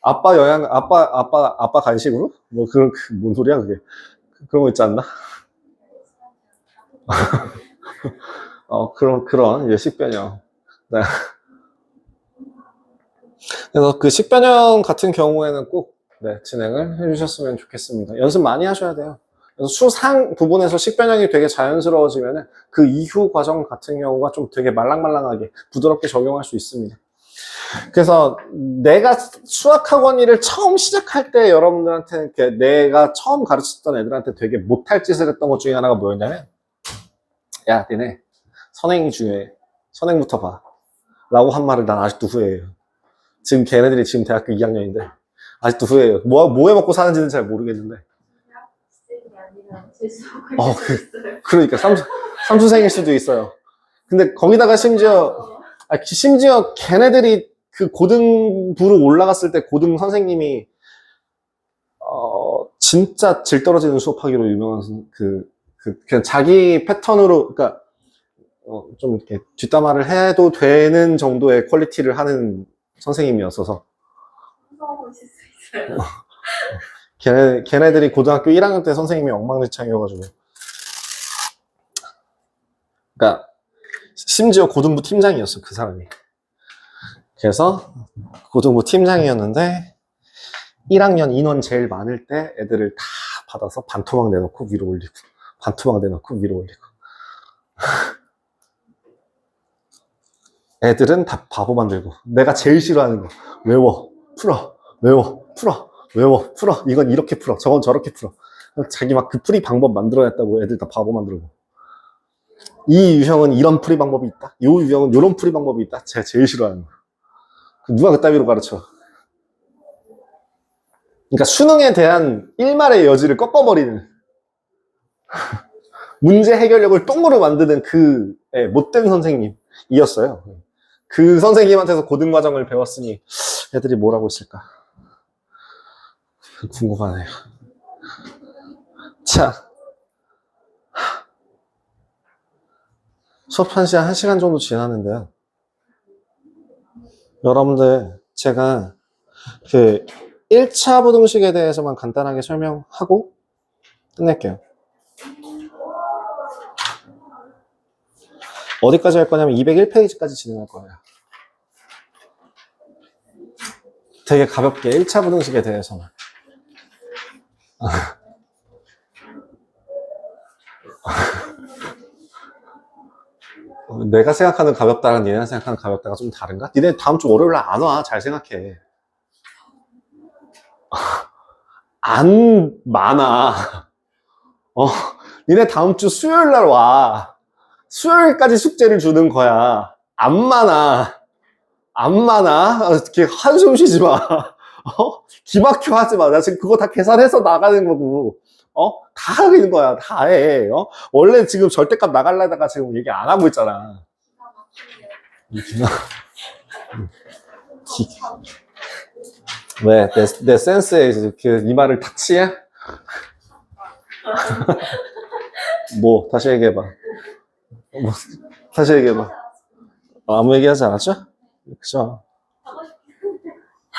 아빠 간식으로? 뭔 소리야, 그게. 그런 거 있지 않나? 그런, 이제 식변형. 네. 그래서 그 식변형 같은 경우에는 꼭, 진행을 해주셨으면 좋겠습니다. 연습 많이 하셔야 돼요. 그래서 수상 부분에서 식변형이 되게 자연스러워지면은 그 이후 과정 같은 경우가 좀 되게 말랑말랑하게 부드럽게 적용할 수 있습니다. 그래서 내가 수학학원 일을 처음 시작할 때 여러분들한테 내가 처음 가르쳤던 애들한테 되게 못할 짓을 했던 것 중에 하나가 뭐였냐면 야, 니네 선행이 중요해. 선행부터 봐. 라고 한 말을 난 아직도 후회해요. 지금 걔네들이 지금 대학교 2학년인데 아직도 후회해요. 뭐 해 먹고 사는지는 잘 모르겠는데. 그러니까 삼수생일 수도 있어요. 근데 거기다가 심지어 걔네들이 그 고등부로 올라갔을 때 고등 선생님이 진짜 질 떨어지는 수업하기로 유명한 그냥 자기 패턴으로 그러니까 좀 이렇게 뒷담화를 해도 되는 정도의 퀄리티를 하는 선생님이었어서 걔네들이 고등학교 1학년 때 선생님이 엉망진창이어가지고 그러니까 심지어 고등부 팀장이었어 그 사람이. 그래서 고등부 팀장이었는데 1학년 인원 제일 많을 때 애들을 다 받아서 반토막 내놓고 위로 올리고 반토막 내놓고 위로 올리고 애들은 다 바보 만들고 내가 제일 싫어하는 거 외워 풀어 외워 풀어 외워 풀어 이건 이렇게 풀어 저건 저렇게 풀어 자기 막 그 풀이 방법 만들어냈다고 애들 다 바보 만들고 이 유형은 이런 풀이 방법이 있다 이 유형은 이런 풀이 방법이 있다 제가 제일 싫어하는 거 누가 그따위로 가르쳐. 그러니까 수능에 대한 일말의 여지를 꺾어버리는 문제 해결력을 똥으로 만드는 그 못된 선생님이었어요. 그 선생님한테서 고등과정을 배웠으니 애들이 뭐라고 했을까 궁금하네요. 자, 수업 한 시간 정도 지났는데요. 여러분들 제가 1차 부등식에 대해서만 간단하게 설명하고 끝낼게요. 어디까지 할 거냐면 201페이지까지 진행할 거예요. 되게 가볍게 1차 부등식에 대해서만. 내가 생각하는 가볍다랑 얘네가 생각하는 가볍다가 좀 다른가? 니네 다음 주 월요일 날 안 와. 잘 생각해. 안 많아. 니네 다음 주 수요일 날 와. 수요일까지 숙제를 주는 거야. 안 많아. 안 많아. 이렇게 한숨 쉬지 마. 기막혀 하지 마. 나 지금 그거 다 계산해서 나가는 거고. 다 하는 거야. 다 해. 원래 지금 절대값 나가려다가 지금 얘기 안 하고 있잖아. 기가 막히네요. 왜? 내 센스에 이 말을 타치해? 뭐, 다시 얘기해봐. 뭐, 다시 얘기해봐. 아무 얘기 하지 않았죠? 그죠?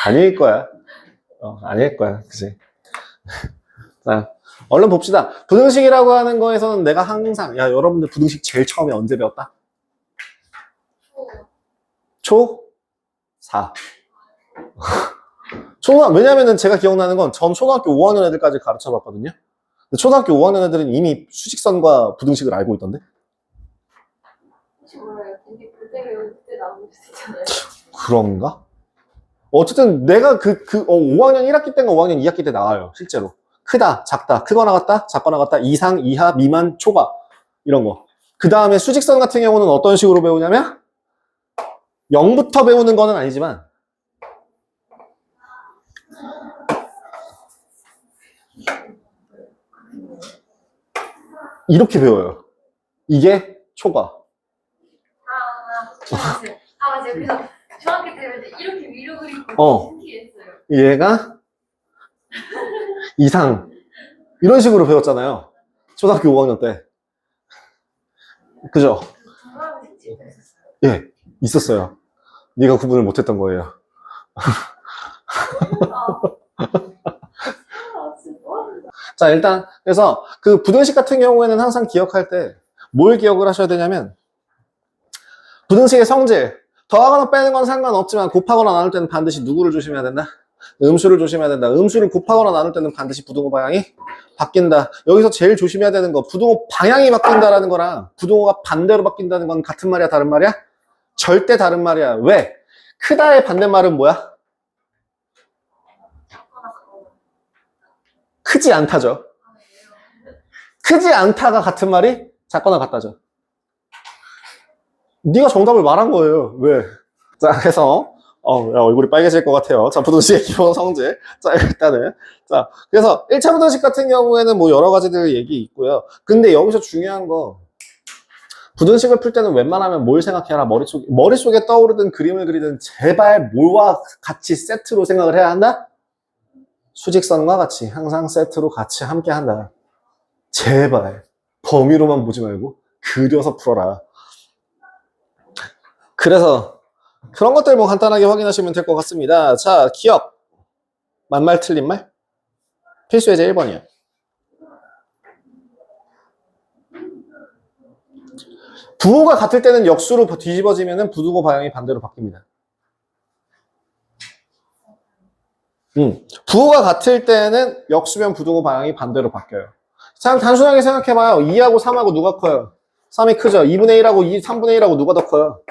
아닐 거야. 아닐 거야. 그지? 자, 얼른 봅시다. 부등식이라고 하는 거에서는 내가 항상, 야, 여러분들 부등식 제일 처음에 언제 배웠다? 초? 4. 왜냐면은 제가 기억나는 건 전 초등학교 5학년 애들까지 가르쳐 봤거든요. 근데 초등학교 5학년 애들은 이미 수직선과 부등식을 알고 있던데? 혹시 몰라요. 근데 그때 나온 수 있잖아요. 그런가? 어쨌든 내가 5학년 1학기 때인가 5학년 2학기 때 나와요. 실제로. 크다, 작다, 크거나 같다, 작거나 같다, 이상, 이하, 미만, 초과. 이런 거. 그 다음에 수직선 같은 경우는 어떤 식으로 배우냐면 0부터 배우는 거는 아니지만 이렇게 배워요. 이게 초과. 맞아요. 그래서 중학교 때 이렇게 위로 그리고 신기했어요. 얘가 이상. 이런 식으로 배웠잖아요. 초등학교 5학년 때. 그죠? 예, 있었어요. 네가 구분을 못했던 거예요. 자, 일단 그래서 그 부등식 같은 경우에는 항상 기억할 때 뭘 기억을 하셔야 되냐면 부등식의 성질 더하거나 빼는 건 상관없지만 곱하거나 나눌 때는 반드시 누구를 조심해야 된다? 음수를 조심해야 된다. 음수를 곱하거나 나눌 때는 반드시 부등호 방향이 바뀐다. 여기서 제일 조심해야 되는 거 부등호 방향이 바뀐다라는 거랑 부등호가 반대로 바뀐다는 건 같은 말이야 다른 말이야? 절대 다른 말이야. 왜? 크다의 반대말은 뭐야? 크지 않다죠. 크지 않다가 같은 말이 작거나 같다죠. 네가 정답을 말한 거예요. 왜? 자, 그래서 야, 얼굴이 빨개질 것 같아요. 자, 부등식의 기본 성질. 자, 일단은 자, 그래서 1차 부등식 같은 경우에는 뭐 여러 가지들 얘기 있고요. 근데 여기서 중요한 거 부등식을 풀 때는 웬만하면 뭘 생각해라. 머릿속에 떠오르든 그림을 그리든 제발 뭐와 같이 세트로 생각을 해야 한다? 수직선과 같이 항상 세트로 같이 함께 한다. 제발 범위로만 보지 말고 그려서 풀어라. 그래서 그런 것들 뭐 간단하게 확인하시면 될 것 같습니다. 자, 기억. 맞말 틀린 말? 필수 예제 1번이요. 부호가 같을 때는 역수로 뒤집어지면 부등호 방향이 반대로 바뀝니다. 부호가 같을 때는 역수면 부등호 방향이 반대로 바뀌어요. 자, 단순하게 생각해봐요. 2하고 3하고 누가 커요? 3이 크죠? 2분의 1하고 3분의 1하고 누가 더 커요?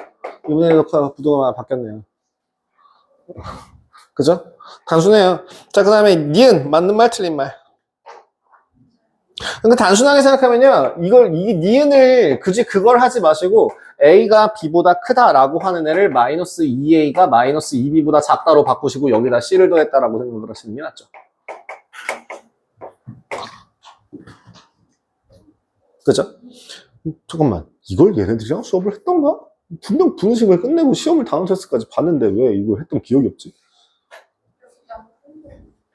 2분의 1더 커요. 부등호가 바뀌었네요. 그죠? 단순해요. 자, 그 다음에 니은, 맞는 말, 틀린 말. 근데 단순하게 생각하면요, 이 니은을 굳이 그걸 하지 마시고, A가 B보다 크다라고 하는 애를 마이너스 2A가 마이너스 2B보다 작다로 바꾸시고, 여기다 C를 더했다라고 생각을 하시는 게 낫죠. 그죠? 잠깐만, 이걸 얘네들이랑 수업을 했던가? 분명 부등식을 끝내고 시험을 단원 테스트까지 봤는데 왜 이걸 했던 기억이 없지?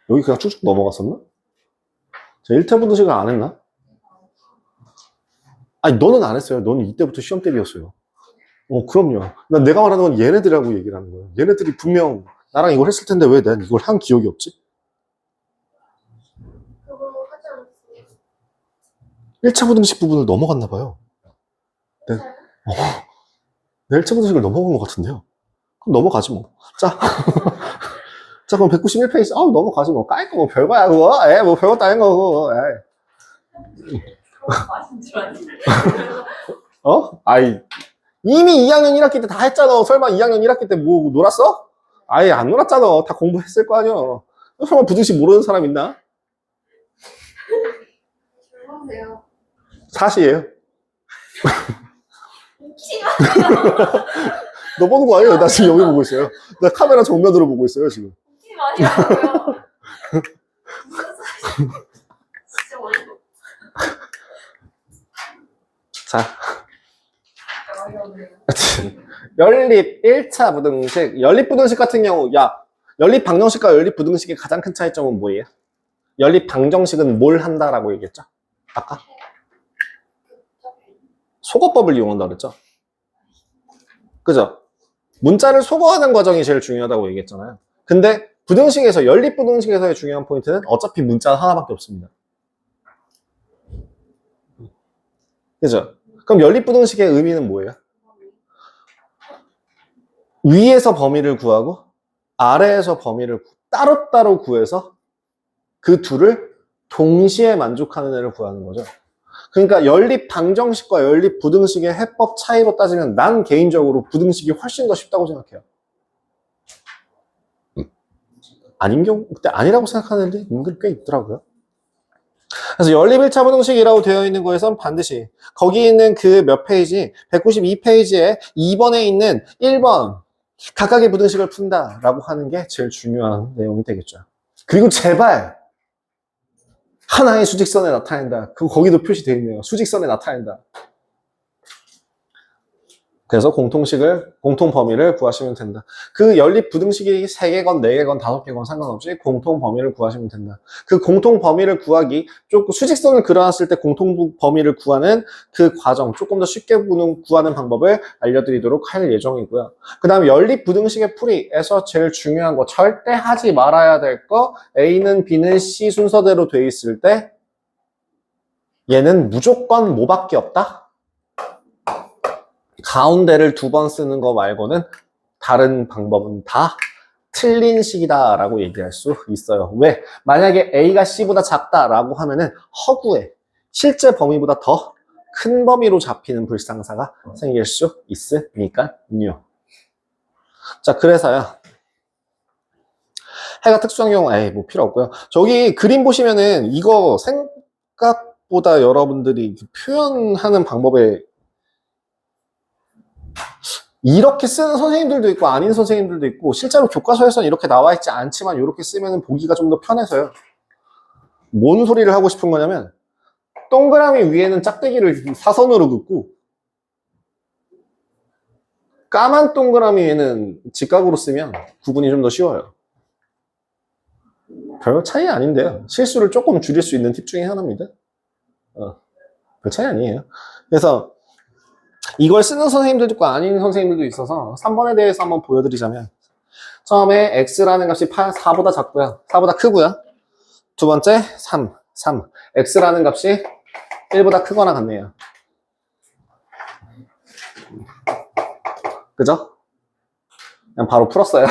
여기 그냥 쭉쭉 넘어갔었나? 자, 1차 부등식을 안 했나? 아니, 너는 안 했어요. 너는 이때부터 시험 대비였어요. 그럼요. 내가 말하는 건 얘네들하고 얘기를 하는 거예요. 얘네들이 분명 나랑 이걸 했을 텐데 왜 난 이걸 한 기억이 없지? 1차 부등식 부분을 넘어갔나 봐요. 네. 네, 1차 부등식을 넘어간 것 같은데요. 그럼 넘어가지 뭐. 자, 자 그럼 191페이지 넘어가지 뭐. 깔 거 뭐 별거야 그거. 뭐 별것도 아닌 거고. 그런 맛인 줄 알았는데. 아이 이미 2학년 1학기 때 다 했잖아. 설마 2학년 1학기 때 뭐 놀았어? 아예 안 놀았잖아. 다 공부했을 거 아니야. 설마 부등식 모르는 사람 있나? 조용하세요. 사시예요. 웃지 마세요. 너 보는 거 아니에요? 나 지금 여기 보고 있어요. 나 카메라 정면으로 보고 있어요 지금. 웃지 마시라고요. 무슨 소리. 진짜 어이가 없어. 자, 어이없네요. 연립 1차 부등식. 연립 부등식 같은 경우 연립 방정식과 연립 부등식의 가장 큰 차이점은 뭐예요? 연립 방정식은 뭘 한다라고 얘기했죠? 아까? 속어법을 이용한다 그랬죠? 그죠? 문자를 속어하는 과정이 제일 중요하다고 얘기했잖아요. 근데 부등식에서, 연립 부등식에서의 중요한 포인트는 어차피 문자 하나밖에 없습니다. 그죠? 그럼 연립 부등식의 의미는 뭐예요? 위에서 범위를 구하고 아래에서 범위를 따로따로 구해서 그 둘을 동시에 만족하는 애를 구하는 거죠. 그러니까 연립 방정식과 연립 부등식의 해법 차이로 따지면 난 개인적으로 부등식이 훨씬 더 쉽다고 생각해요. 아닌 경우, 그때 아니라고 생각하는 애들이 은근 꽤 있더라고요. 그래서 연립 1차 부등식이라고 되어 있는 거에선 반드시 거기 있는 그 몇 페이지, 192페이지에 2번에 있는 1번 각각의 부등식을 푼다라고 하는 게 제일 중요한 내용이 되겠죠. 그리고 제발 하나의 수직선에 나타낸다. 거기도 표시되어 있네요. 수직선에 나타낸다. 그래서 공통 범위를 구하시면 된다. 그 연립 부등식이 3개건 4개건 5개건 상관없이 공통 범위를 구하시면 된다. 그 공통 범위를 구하기, 조금 수직선을 그려놨을 때 공통 범위를 구하는 그 과정, 조금 더 쉽게 구하는 방법을 알려드리도록 할 예정이고요. 그 다음 연립 부등식의 풀이에서 제일 중요한 거, 절대 하지 말아야 될 거, A는 B는 C 순서대로 돼 있을 때 얘는 무조건 뭐밖에 없다? 가운데를 2번 쓰는 거 말고는 다른 방법은 다 틀린 식이다 라고 얘기할 수 있어요. 왜? 만약에 A가 C보다 작다라고 하면은 허구에 실제 범위보다 더 큰 범위로 잡히는 불상사가 생길 수 있으니까요. 자, 그래서요. 해가 특수한 경우 뭐 필요 없고요. 저기 그림 보시면은 이거 생각보다 여러분들이 표현하는 방법에 이렇게 쓰는 선생님들도 있고 아닌 선생님들도 있고 실제로 교과서에서는 이렇게 나와 있지 않지만 이렇게 쓰면 보기가 좀 더 편해서요. 뭔 소리를 하고 싶은 거냐면 동그라미 위에는 짝대기를 사선으로 긋고 까만 동그라미 위에는 직각으로 쓰면 구분이 좀 더 쉬워요. 별 차이 아닌데요. 실수를 조금 줄일 수 있는 팁 중에 하나입니다. 별 차이 아니에요. 그래서 이걸 쓰는 선생님들도 있고 아닌 선생님들도 있어서 3번에 대해서 한번 보여드리자면 처음에 x라는 값이 4보다 작고요. 4보다 크고요. 두 번째 3. x라는 값이 1보다 크거나 같네요. 그죠? 그냥 바로 풀었어요.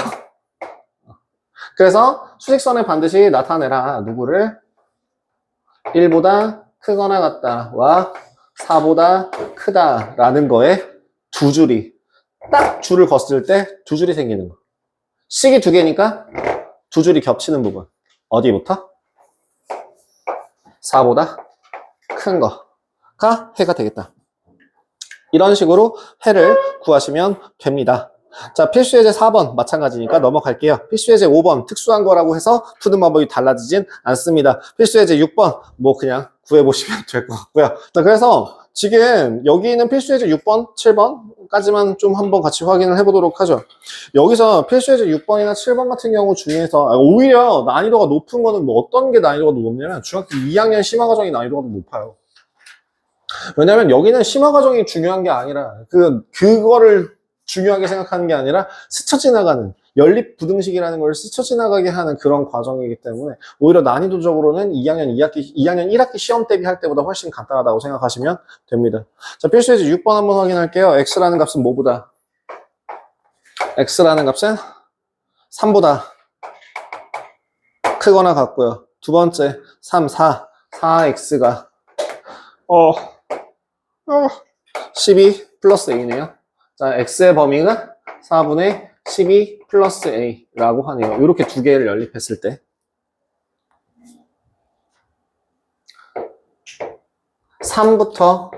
그래서 수직선에 반드시 나타내라. 누구를? 1보다 크거나 같다와 4보다 크다라는 거에 두 줄이 딱 줄을 걷을 때 두 줄이 생기는 거. 식이 2개니까 두 줄이 겹치는 부분. 어디부터? 4보다 큰 거가 해가 되겠다. 이런 식으로 해를 구하시면 됩니다. 자, 필수예제 4번 마찬가지니까 넘어갈게요. 필수예제 5번 특수한 거라고 해서 푸는 방법이 달라지진 않습니다. 필수예제 6번 뭐 그냥 구해보시면 될 것 같고요. 자, 그래서 지금 여기 있는 필수예제 6번, 7번까지만 좀 한번 같이 확인을 해보도록 하죠. 여기서 필수예제 6번이나 7번 같은 경우 중에서 오히려 난이도가 높은 거는 뭐 어떤 게 난이도가 높냐면 중학교 2학년 심화과정이 난이도가 더 높아요. 왜냐면 여기는 심화과정이 중요한 게 아니라 그거를 중요하게 생각하는 게 아니라 스쳐 지나가는 연립부등식이라는 걸 스쳐 지나가게 하는 그런 과정이기 때문에 오히려 난이도적으로는 2학년 1학기 시험 대비 할 때보다 훨씬 간단하다고 생각하시면 됩니다. 자, 필수 예제 6번 한번 확인할게요. x라는 값은 뭐보다? x라는 값은 3보다 크거나 같고요. 두 번째, 4x가 12 플러스 a네요. 자, x의 범위가 4분의 12 플러스 a라고 하네요. 이렇게 두 개를 연립했을 때 3부터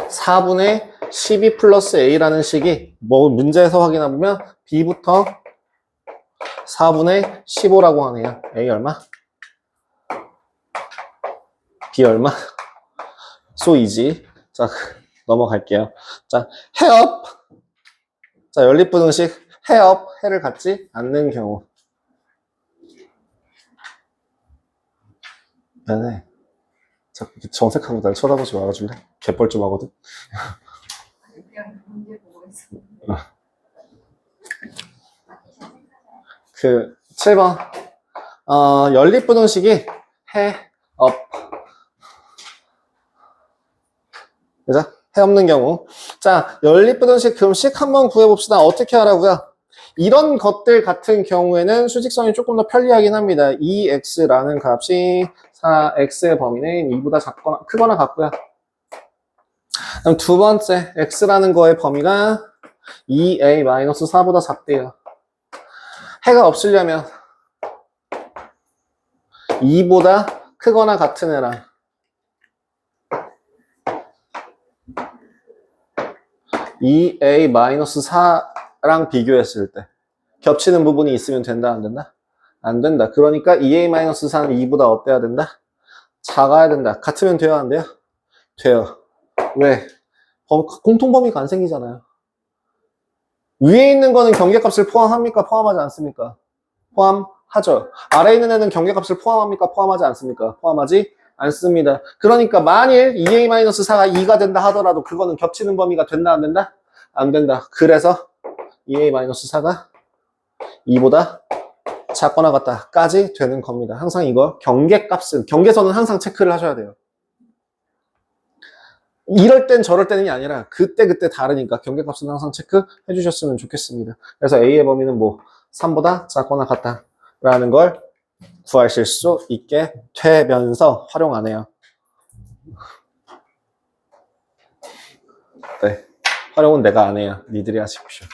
4분의 12 플러스 a라는 식이 뭐 문제에서 확인해 보면 b부터 4분의 15라고 하네요. a 얼마? b 얼마? so easy. 자, 넘어갈게요. 자, 해업. 자, 연립부등식 해업, 해를 갖지 않는 경우. 네. 자꾸 정색하고 날 쳐다보지 말아줄래? 개뻘 좀 하거든. 그냥 문제 보고 있어. 7번. 연립부등식이 해업. 그죠? 해 없는 경우. 자, 연립부등식 금식 한번 구해봅시다. 어떻게 하라고요? 이런 것들 같은 경우에는 수직성이 조금 더 편리하긴 합니다. 2x라는 값이 4x의 범위는 2보다 작거나 크거나 같고요. 그럼 두 번째, x라는 거의 범위가 2a-4보다 작대요. 해가 없으려면 2보다 크거나 같은 애랑 2a-4랑 비교했을 때 겹치는 부분이 있으면 된다, 안 된다? 안 된다. 그러니까 2a-4는 2보다 어때야 된다? 작아야 된다. 같으면 돼요, 안 돼요? 돼요. 왜? 공통범위가 안 생기잖아요. 위에 있는 거는 경계값을 포함합니까? 포함하지 않습니까? 포함하죠. 아래에 있는 애는 경계값을 포함합니까? 포함하지 않습니까? 포함하지 않습니다. 그러니까 만일 2a-4가 2가 된다 하더라도 그거는 겹치는 범위가 된다, 안 된다? 안 된다. 그래서 2a-4가 2보다 작거나 같다까지 되는 겁니다. 항상 이거 경계값은, 경계선은 항상 체크를 하셔야 돼요. 이럴 땐 저럴 때는이 아니라 그때 다르니까 경계값은 항상 체크해 주셨으면 좋겠습니다. 그래서 A의 범위는 뭐 3보다 작거나 같다라는 걸 구하실 수 있게 되면서 활용하네요. 네, 활용은 내가 안 해요. 니들이 하십시오.